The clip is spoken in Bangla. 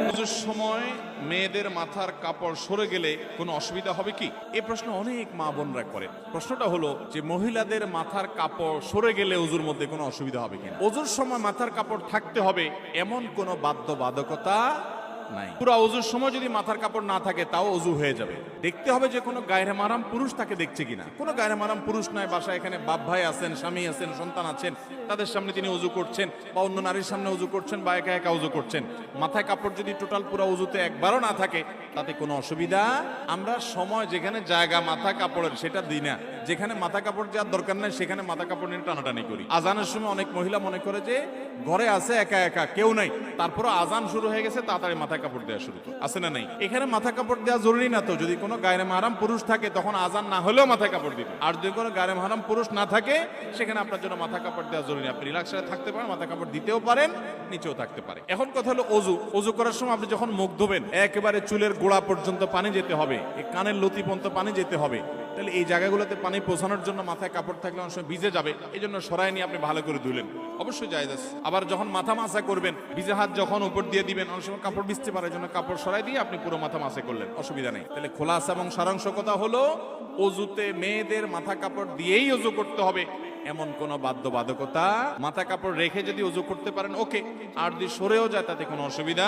পুজোর সময় মেয়েদের মাথার কাপড় সরে গেলে কোনো অসুবিধা হবে কি? এই প্রশ্ন অনেক মা বোনরা করে। প্রশ্নটা হলো যে মহিলাদের মাথার কাপড় সরে গেলে ওযুর মধ্যে কোনো অসুবিধা হবে কিনা। ওযুর সময় মাথার কাপড় থাকতে হবে এমন কোনো বাধ্যবাধকতা নাই। পুরো ওযুর সময় যদি মাথার কাপড় না থাকে তাও ওযু হয়ে যাবে। দেখতে হবে যে কোনো গায়রে মাহরাম পুরুষ তাকে দেখছে কিনা। কোনো গায়রে মাহরাম পুরুষ নয়, বাসায় এখানে বাপ ভাই আছেন, স্বামী আছেন, সন্তান আছেন, তাদের সামনে তিনি ওযু করছেন বা অন্য নারীর সামনে ওযু করছেন বা একা একা ওযু করছেন। মাথায় কাপড় যদি টোটাল পুরো ওযুতে একবারও না থাকে তাতে কোনো অসুবিধা। আমরা সময় যেখানে জায়গা মাথা কাপড়ের সেটা দিই না, যেখানে মাথা কাপড় দেওয়ার দরকার নাই সেখানে মাথা কাপড় নিয়ে টানাটানি করি। আজানের সময় অনেক মহিলা মনে করে যে ঘরে আছে একা একা কেউ নাই, তারপরে আজান শুরু হয়ে গেছে তাড়াতাড়ি মাথা কাপড় দেওয়া শুরু করে। আছে না নাই? এখানে মাথা কাপড় দেওয়া জরুরি না তো। যদি কোনো গায়রে মাহরাম পুরুষ থাকে তখন আজান না হলেও মাথা কাপড় দিবে। আর যদি কোনো গায়রে মাহরাম পুরুষ না থাকে সেখানে আপনার জন্য মাথা কাপড় দেওয়া জরুরি। আপনি রিল্যাক্সে থাকতে পারেন, মাথা কাপড় দিতেও পারেন, নিচেও থাকতে পারে। এখন কথা হলো ওযু। ওযু করার সময় আপনি যখন মুখ ধোবেন একেবারে চুলের গোড়া পর্যন্ত পানি যেতে হবে, এই কানের লতি পর্যন্ত পানি যেতে হবে। তাহলে এই জায়গাগুলোতে পানি পৌঁছানোর জন্য মাথায় কাপড় থাকলে অনেক সময় ভিজে যাবে, এই জন্য সরাই নিয়ে আপনি ভালো করে ধুলেন, অবশ্যই জায়েজ আছে। আবার যখন মাথা মাসা করবেন ভিজে হাত যখন উপর দিয়ে দিবেন অনেক সময় কাপড় ভিজতে পারে, এই জন্য কাপড় সরাই দিয়ে আপনি পুরো মাথা মাসা করলেন, অসুবিধা নেই। তাহলে খোলাসা এবং সারাংশ কথা হলো ওযুতে মেয়েদের মাথা কাপড় দিয়েই ওযু করতে হবে এমন কোনো বাধ্যবাধকতা। মাথা কাপড় রেখে যদি ওযু করতে পারেন ওকে, আর যদি সরেও যায় তাতে কোনো অসুবিধা